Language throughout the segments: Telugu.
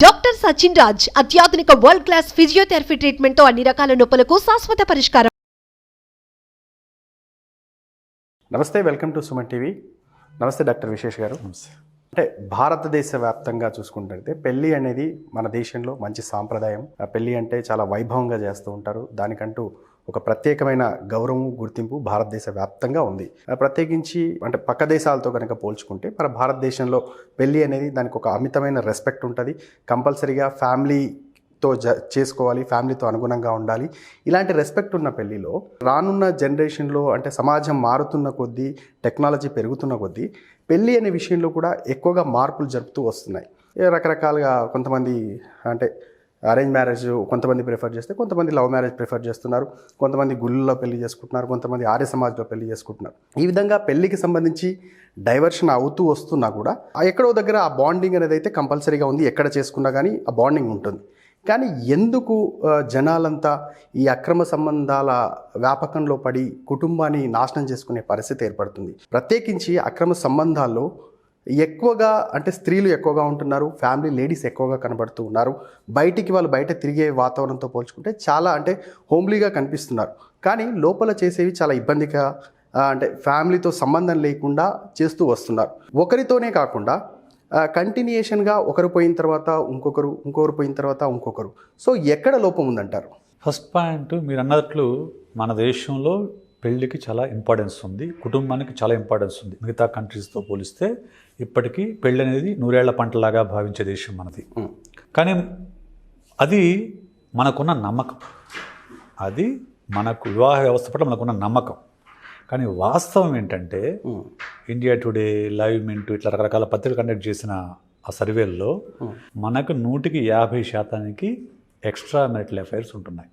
డాక్టర్ సచిన్ రాజ్ అత్యాధునిక వరల్డ్ క్లాస్ ఫిజియోథెరపీ ట్రీట్మెంట్ తో అన్ని రకాల నొప్పులకు శాశ్వత పరిష్కారం. నమస్తే, వెల్కమ్ టు సుమన్ టీవీ. నమస్తే డాక్టర్ విశేష్ గారు. అంటే భారతదేశ వ్యాప్తంగా చూసుకుంటే పెళ్ళి అనేది మన దేశంలో మంచి సాంప్రదాయం. పెళ్ళి అంటే చాలా వైభవంగా చేస్తూ ఉంటారు. దానికంటూ ఒక ప్రత్యేకమైన గౌరవం, గుర్తింపు భారతదేశ వ్యాప్తంగా ఉంది. ప్రత్యేకించి అంటే పక్క దేశాలతో కనుక పోల్చుకుంటే మన భారతదేశంలో పెళ్ళి అనేది దానికి ఒక అమితమైన రెస్పెక్ట్ ఉంటుంది. కంపల్సరీగా ఫ్యామిలీతో చేసుకోవాలి, ఫ్యామిలీతో అనుగుణంగా ఉండాలి. ఇలాంటి రెస్పెక్ట్ ఉన్న పెళ్ళిలో రానున్న జనరేషన్లో అంటే సమాజం మారుతున్న కొద్దీ, టెక్నాలజీ పెరుగుతున్న కొద్దీ పెళ్ళి అనే విషయంలో కూడా ఎక్కువగా మార్పులు జరుపుతూ వస్తున్నాయి. రకరకాలుగా కొంతమంది అంటే అరేంజ్ మ్యారేజ్ కొంతమంది ప్రిఫర్ చేస్తే, కొంతమంది లవ్ మ్యారేజ్ ప్రిఫర్ చేస్తున్నారు, కొంతమంది గుళ్ళలో పెళ్లి చేసుకుంటున్నారు, కొంతమంది ఆర్య సమాజ్లో పెళ్లి చేసుకుంటున్నారు. ఈ విధంగా పెళ్లికి సంబంధించి డైవర్షన్ అవుతూ వస్తున్నా కూడా ఎక్కడో దగ్గర ఆ బాండింగ్ అనేది అయితే కంపల్సరీగా ఉంది. ఎక్కడ చేసుకున్నా కానీ ఆ బాండింగ్ ఉంటుంది. కానీ ఎందుకు జనాలంతా ఈ అక్రమ సంబంధాల వ్యాపకంలో పడి కుటుంబాన్ని నాశనం చేసుకునే పరిస్థితి ఏర్పడుతుంది? ప్రత్యేకించి అక్రమ సంబంధాల్లో ఎక్కువగా అంటే స్త్రీలు ఎక్కువగా ఉంటున్నారు, ఫ్యామిలీ లేడీస్ ఎక్కువగా కనబడుతూ ఉన్నారు. వాళ్ళు బయట తిరిగే వాతావరణంతో పోల్చుకుంటే చాలా అంటే హోమ్లీగా కనిపిస్తున్నారు. కానీ లోపల చేసేవి చాలా ఇబ్బందిగా అంటే ఫ్యామిలీతో సంబంధం లేకుండా చేస్తూ వస్తున్నారు. ఒకరితోనే కాకుండా కంటిన్యూషన్గా ఒకరు పోయిన తర్వాత ఇంకొకరు పోయిన తర్వాత ఇంకొకరు. సో ఎక్కడ లోపం ఉందంటారు? ఫస్ట్ పాయింట్, మీరు అన్నట్లు మన దేశంలో పెళ్ళికి చాలా ఇంపార్టెన్స్ ఉంది, కుటుంబానికి చాలా ఇంపార్టెన్స్ ఉంది. మిగతా కంట్రీస్తో పోలిస్తే ఇప్పటికీ పెళ్ళి అనేది నూరేళ్ల పంటలాగా భావించే దేశం మనది. కానీ అది మనకున్న నమ్మకం, అది మనకు వివాహ వ్యవస్థ పట్ల మనకున్న నమ్మకం. కానీ వాస్తవం ఏంటంటే ఇండియా టుడే, లైవ్ మింట్ ఇట్లా రకరకాల పత్రికలు కండక్ట్ చేసిన ఆ సర్వేల్లో మనకు 150% ఎక్స్ట్రా మ్యారిటల్ అఫైర్స్ ఉంటున్నాయి.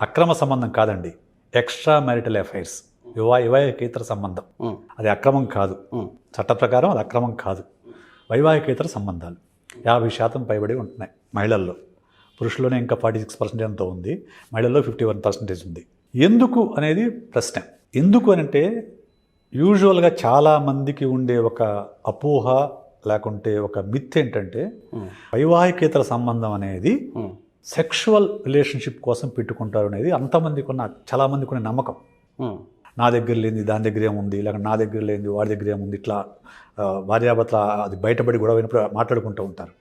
అక్రమ సంబంధం కాదండి, ఎక్స్ట్రా మ్యారిటల్ అఫైర్స్, వైవాహికేతర సంబంధం. అది అక్రమం కాదు, చట్ట ప్రకారం అది అక్రమం కాదు. వైవాహికేతర సంబంధాలు 50% పైబడి ఉంటున్నాయి మహిళల్లో. పురుషుల్లోనే ఇంకా 46% ఎంతో ఉంది, మహిళల్లో 51% ఉంది. ఎందుకు అనేది ప్రశ్న. ఎందుకు అని అంటే యూజువల్గా చాలామందికి ఉండే ఒక అపోహ లేకుంటే ఒక మిత్ ఏంటంటే వైవాహికేతర సంబంధం అనేది సెక్షువల్ రిలేషన్షిప్ కోసం పెట్టుకుంటారు అనేది చాలామందికి ఉన్న నమ్మకం. నా దగ్గర లేనిది దాని దగ్గర ఏముంది, లేక నా దగ్గర లేనిది వాడి దగ్గర ఏముంది, ఇట్లా భార్యాభర్తల అది బయటపడి గొడవ అయినప్పుడు మాట్లాడుకుంటూ ఉంటారు.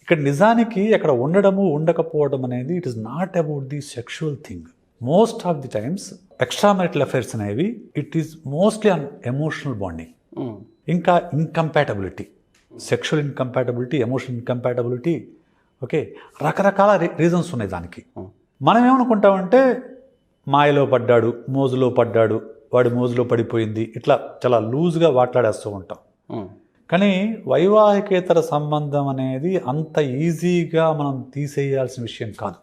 ఇక్కడ నిజానికి అక్కడ ఉండడము ఉండకపోవడం అనేది it is not about the sexual thing. Most of the times extra marital affairs అనేవి it is mostly on emotional bonding, ఇంకా incompatibility, sexual incompatibility, emotional incompatibility. Okay, రకరకాల రీజన్స్ ఉన్నాయి దానికి. మనం ఏమనుకుంటామంటే మాయలో పడ్డాడు, మోజులో పడ్డాడు, వాడి మోజులో పడిపోయింది, ఇట్లా చాలా లూజ్గా మాట్లాడేస్తూ ఉంటాం. కానీ వైవాహికేతర సంబంధం అనేది అంత ఈజీగా మనం తీసేయాల్సిన విషయం కాదు.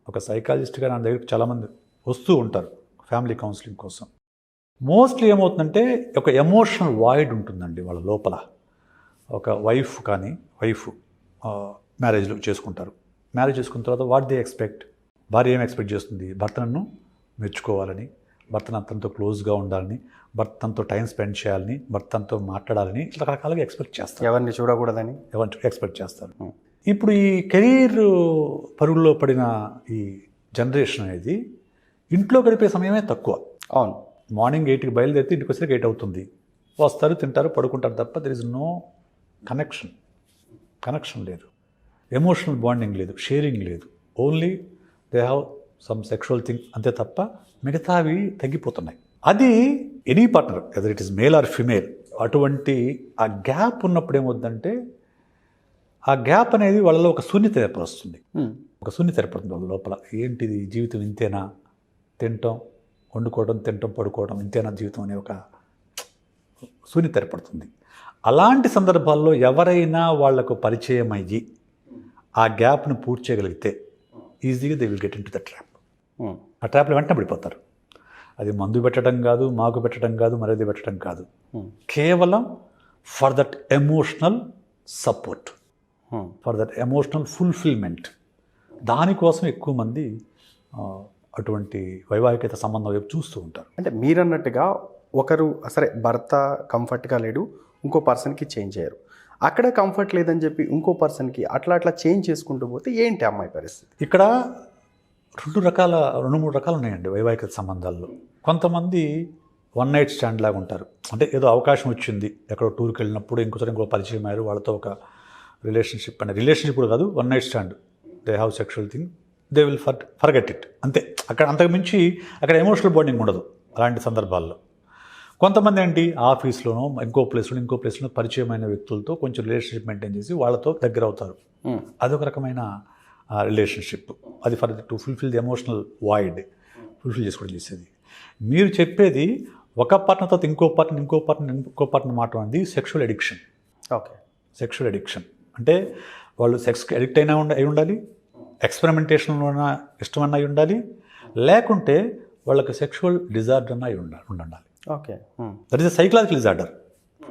ఒక సైకాలజిస్ట్గా నా దగ్గరికి చాలామంది వస్తూ ఉంటారు ఫ్యామిలీ కౌన్సిలింగ్ కోసం. మోస్ట్లీ ఏమవుతుందంటే ఒక ఎమోషనల్ వాయిడ్ ఉంటుందండి వాళ్ళ లోపల. ఒక వైఫ్ మ్యారేజ్లో చేసుకుంటారు. మ్యారేజ్ చేసుకున్న తర్వాత వాట్ దే ఎక్స్పెక్ట్, భార్య ఏం ఎక్స్పెక్ట్ చేస్తుంది? భర్త నన్ను మెచ్చుకోవాలని, భర్త తనతో క్లోజ్గా ఉండాలని, భర్త తనతో టైం స్పెండ్ చేయాలని, భర్త తనతో మాట్లాడాలని ఇట్లా రకరకాలుగా ఎక్స్పెక్ట్ చేస్తారు. ఎవరిని చూడకూడదని ఎక్స్పెక్ట్ చేస్తారు. ఇప్పుడు ఈ కెరీర్ పరుగుల్లో పడిన ఈ జనరేషన్ అనేది ఇంట్లో గడిపే సమయమే తక్కువ. అవును, మార్నింగ్ 8కి బయలుదేరితే ఇంటికి వచ్చేసరికి 8 అవుతుంది. వస్తారు, తింటారు, పడుకుంటారు తప్ప దెర్ ఇస్ నో కనెక్షన్ లేదు, ఎమోషనల్ బాండింగ్ లేదు, షేరింగ్ లేదు. Only they have some sexual thing, అంతే తప్ప మిగతావి తగ్గిపోతున్నాయి. అది any partner whether it is male or female, అటువంటి ఆ గ్యాప్ ఉన్నప్పుడు ఏమవుతుందంటే ఆ గ్యాప్ అనేది వాళ్ళలో ఒక శూన్యత ఏర్పరుస్తుంది. వాళ్ళ లోపల. ఏంటిది జీవితం ఇంతేనా, తినటం, వండుకోవడం, తినటం, పడుకోవడం, ఇంతేనా జీవితం అనే ఒక శూన్యత ఏర్పడుతుంది. అలాంటి సందర్భాల్లో ఎవరైనా వాళ్లకు పరిచయం అయ్యి ఆ గ్యాప్ను పూర్తి చేయగలిగితే ఈజీగా they will get in to the trap. ఆ ట్రాప్లో వెంటనే పడిపోతారు. అది మందు పెట్టడం కాదు, మాకు పెట్టడం కాదు, మరేది పెట్టడం కాదు, కేవలం for that emotional support, for that emotional fulfilment. దానికోసం ఎక్కువ మంది అటువంటి వైవాహికత సంబంధం వైపు చూస్తూ ఉంటారు. అంటే మీరన్నట్టుగా ఒకరు సరే భర్త కంఫర్ట్గా లేడు, ఇంకో పర్సన్కి చేంజ్ అయ్యారు. అక్కడ కంఫర్ట్ లేదని చెప్పి ఇంకో పర్సన్కి అట్లా చేంజ్ చేసుకుంటూ పోతే ఏంటి అమ్మాయి పరిస్థితి? ఇక్కడ రెండు మూడు రకాలు ఉన్నాయండి వైవాహిక సంబంధాల్లో. కొంతమంది వన్ నైట్ స్టాండ్ లాగా ఉంటారు. అంటే ఏదో అవకాశం వచ్చింది, ఎక్కడో టూర్కి వెళ్ళినప్పుడు ఇంకో పరిచయం అయ్యారు, వాళ్ళతో ఒక రిలేషన్షిప్ కూడా కాదు, one night stand, they have sexual thing, they will forget it, అంతే. అంతకు మించి అక్కడ ఎమోషనల్ బాండింగ్ ఉండదు అలాంటి సందర్భాల్లో. కొంతమంది ఏంటి, ఆఫీస్లోనో ఇంకో ప్లేస్లో పరిచయమైన వ్యక్తులతో కొంచెం రిలేషన్షిప్ మెయింటైన్ చేసి వాళ్ళతో దగ్గర అవుతారు. అదొక రకమైన రిలేషన్షిప్. అది to fulfil the emotional void fulfil చేసుకోవడం చేసేది. మీరు చెప్పేది ఒక పార్ట్నర్ తర్వాత ఇంకో పార్ట్నర్ మాట అనేది sexual addiction. Okay, sexual addiction అంటే వాళ్ళు సెక్స్కి అడిక్ట్ అయి ఉండాలి, ఎక్స్పెరిమెంటేషన్లో ఇష్టమన్నా అయి ఉండాలి, లేకుంటే వాళ్ళకి సెక్షువల్ డిజార్డర్ అన్న అయి ఉండాలి. Okay, that is a psychological disorder.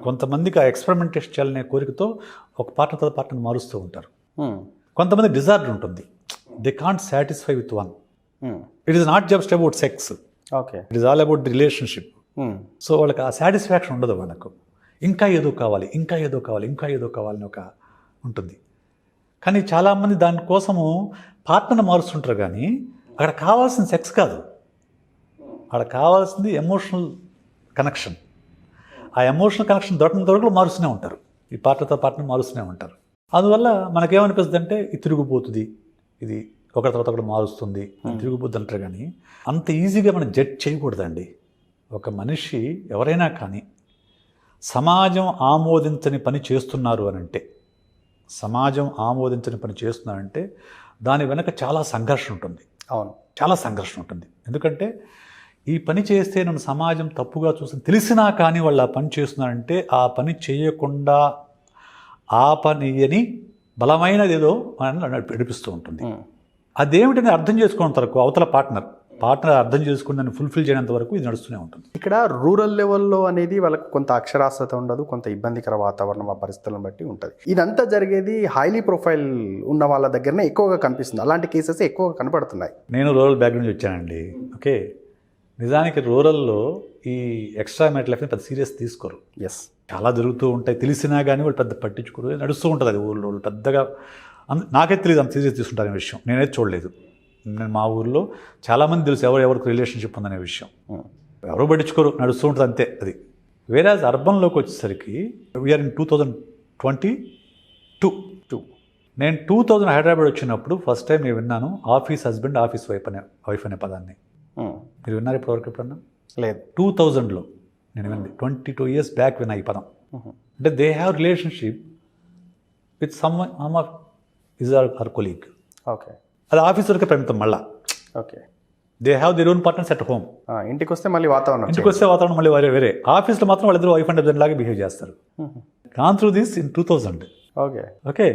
కొంతమందికి ఆ ఎక్స్పెరిమెంటేషన్ చేయాలనే కోరికతో ఒక పార్ట్నర్ మారుస్తూ ఉంటారు. కొంతమంది డిజార్డర్ ఉంటుంది, they can't satisfy with one. It is not just about sex, okay, it is all about the relationship. So వాళ్ళకి ఆ సాటిస్ఫాక్షన్ ఉండదు, వాళ్ళకు ఇంకా ఏదో కావాలి అని ఒక ఉంటుంది. కానీ చాలామంది దానికోసము పార్ట్నర్ మారుస్తుంటారు, కానీ అక్కడ కావాల్సిన సెక్స్ కాదు, అక్కడ కావాల్సింది ఎమోషనల్ కనెక్షన్. ఆ ఎమోషనల్ కనెక్షన్ దొరకని వరకు మారుస్తూనే ఉంటారు, ఈ పార్ట్నర్ మారుస్తూనే ఉంటారు. అందువల్ల మనకేమనిపిస్తుంది అంటే ఇది తిరిగిపోతుంది, ఇది ఒకరి తర్వాత ఒకటి మారుస్తుంది, తిరిగిపోద్ది అంటారు. కానీ అంత ఈజీగా మనం జడ్జ్ చేయకూడదండి. ఒక మనిషి ఎవరైనా కానీ సమాజం ఆమోదించని పని చేస్తున్నారు అంటే దాని వెనక చాలా సంఘర్షణ ఉంటుంది. అవును, చాలా సంఘర్షణ ఉంటుంది. ఎందుకంటే ఈ పని చేస్తే నన్ను సమాజం తప్పుగా చూసి తెలిసినా కానీ వాళ్ళు ఆ పని చేస్తున్నారంటే ఆ పని చేయకుండా ఆ పనిని బలమైనది ఏదో నడిపిస్తూ ఉంటుంది. అదేమిటని అర్థం చేసుకున్నంత వరకు అవతల పార్ట్నర్ అర్థం చేసుకుని దాన్ని ఫుల్ఫిల్ చేయనంత వరకు ఇది నడుస్తూనే ఉంటుంది. ఇక్కడ రూరల్ లెవెల్లో అనేది వాళ్ళకి కొంత అక్షరాస్యత ఉండదు, కొంత ఇబ్బందికర వాతావరణం ఆ పరిస్థితులను బట్టి ఉంటుంది. ఇదంతా జరిగేది హైలీ ప్రొఫైల్ ఉన్న వాళ్ళ దగ్గరనే ఎక్కువగా కనిపిస్తుంది. అలాంటి కేసెస్ ఎక్కువగా కనపడుతున్నాయి. నేను రూరల్ బ్యాక్గ్రౌండ్ నుంచి వచ్చానండి. ఓకే, నిజానికి రూరల్లో ఈ ఎక్స్ట్రా మ్యారిటల్ లైఫ్ని పెద్ద సీరియస్ తీసుకోరు. ఎస్, చాలా జరుగుతూ ఉంటాయి, తెలిసినా కానీ వాళ్ళు పెద్ద పట్టించుకోరు, నడుస్తూ ఉంటుంది అది ఊళ్ళో. వాళ్ళు పెద్దగా నాకైతే తెలియదు అంత సీరియస్ తీసుకుంటారనే విషయం, నేనైతే చూడలేదు. నేను మా ఊర్లో చాలామంది తెలుసు ఎవరికి రిలేషన్షిప్ ఉందనే విషయం, ఎవరు పట్టించుకోరు, నడుస్తూ ఉంటుంది అంతే అది. వేరే అర్బన్లోకి వచ్చేసరికి వీఆర్ ఇన్ 2022. నేను 2000 హైదరాబాద్ వచ్చినప్పుడు ఫస్ట్ టైం నేను విన్నాను ఆఫీస్ హస్బెండ్ ఆఫీస్ వైఫ్ అనే పదాన్ని. మీరు విన్నారు ఇప్పటివరకు ఎప్పుడన్నా? లేదు. 2000లో నేను విన్నది, 22 years బ్యాక్ విన్నా ఈ పదం. అంటే they have relationship with some is our colleague. Okay, అది ఆఫీస్ వరకే పరిమితం. మళ్ళా okay, they have their own partners at home. ఇంటికి వస్తే మళ్ళీ వాతావరణం మళ్ళీ వేరే. ఆఫీస్లో మాత్రం వాళ్ళిద్దరు వైఫ్ అండ్ హస్బెండ్ లాగా బిహేవ్ చేస్తారు. Gone through this in 2000. Okay,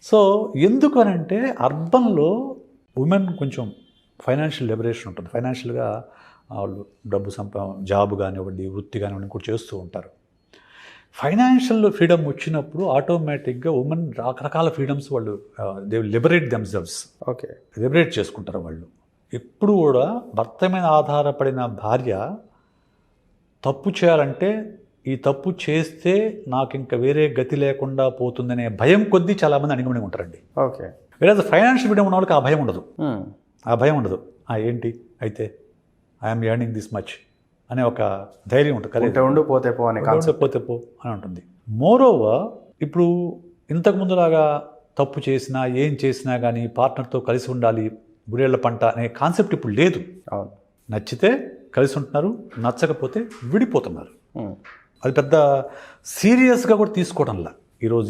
so ఎందుకు అని అంటే అర్బన్లో ఉమెన్ కొంచెం ఫైనాన్షియల్ లిబరేషన్ ఉంటుంది. ఫైనాన్షియల్గా వాళ్ళు డబ్బు జాబ్ కానివ్వండి, వృత్తి కానివ్వండి కూడా చేస్తూ ఉంటారు. ఫైనాన్షియల్ ఫ్రీడమ్ వచ్చినప్పుడు ఆటోమేటిక్గా ఉమెన్ రకరకాల ఫ్రీడమ్స్ వాళ్ళు they liberate themselves. Okay, liberate చేసుకుంటారు వాళ్ళు. ఎప్పుడు కూడా భర్త మీద ఆధారపడిన భార్య తప్పు చేయాలంటే ఈ తప్పు చేస్తే నాకు ఇంకా వేరే గతి లేకుండా పోతుందనే భయం కొద్దీ చాలామంది అణిగిమణి ఉంటారండి. ఓకే, వేరే ఫైనాన్షియల్ ఫ్రీడమ్ ఉన్న వాళ్ళకి ఆ భయం ఉండదు. ఏంటి అయితే ఐఎమ్ ఎర్నింగ్ దిస్ మచ్ అనే ఒక ధైర్యం ఉంటుంది. పోతే పో అని ఉంటుంది. మోరోవర్ ఇప్పుడు ఇంతకుముందులాగా తప్పు చేసినా ఏం చేసినా కానీ పార్ట్నర్తో కలిసి ఉండాలి, గురేళ్ల పంట అనే కాన్సెప్ట్ ఇప్పుడు లేదు. నచ్చితే కలిసి ఉంటున్నారు, నచ్చకపోతే విడిపోతున్నారు. అది పెద్ద సీరియస్గా కూడా తీసుకోవడంలా ఈరోజు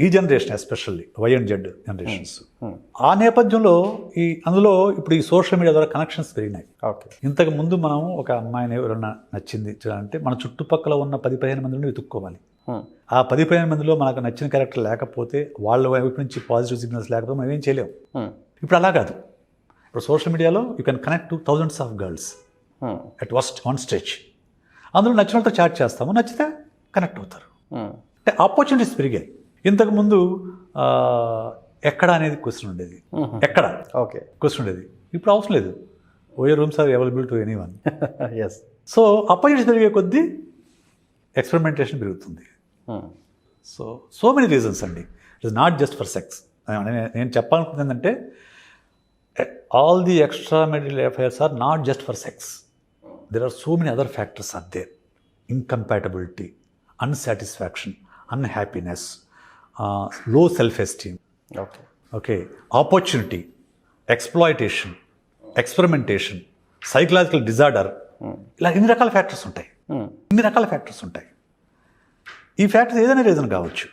ఈ generation especially Y and Z generations. ఆ నేపథ్యంలో అందులో ఇప్పుడు ఈ సోషల్ మీడియా ద్వారా కనెక్షన్స్ పెరిగినాయి. ఓకే, ఇంతకు ముందు మనం ఒక అమ్మాయిని ఎవరైనా నచ్చింది అంటే మన చుట్టుపక్కల ఉన్న 10-15 మందిని వెతుక్కోవాలి. ఆ 10-15 మందిలో మనకు నచ్చిన క్యారెక్టర్ లేకపోతే, వాళ్ళ వైపు నుంచి పాజిటివ్ సిగ్నల్స్ లేకపోతే మనం ఏం చేయలేము. ఇప్పుడు అలా కాదు. ఇప్పుడు సోషల్ మీడియాలో you can connect to thousands of girls at one stage. అందులో నచ్చిన వాళ్ళతో చాట్ చేస్తాము, నచ్చితే కనెక్ట్ అవుతారు. అంటే ఆపర్చునిటీస్ పెరిగాయి. ఇంతకుముందు ఎక్కడ అనేది క్వశ్చన్ ఉండేది, క్వశ్చన్ ఉండేది. ఇప్పుడు అవసరం లేదు, OYO rooms are available to anyone. So opportunities పెరిగే కొద్దీ ఎక్స్పెరిమెంటేషన్ పెరుగుతుంది. సో మెనీ రీజన్స్ అండి. It is not just for sex. నేను చెప్పాలనుకుంది ఏంటంటే all the extramarital affairs are not just for sex. There are so many other factors are there. Incompatibility, unsatisfaction, unhappiness, low self-esteem, okay opportunity, exploitation, experimentation, psychological disorder. ఇలా ఇన్ని రకాల ఫ్యాక్టర్స్ ఉంటాయి. ఈ ఫ్యాక్టర్స్ ఏదైనా రీజన్ కావచ్చు.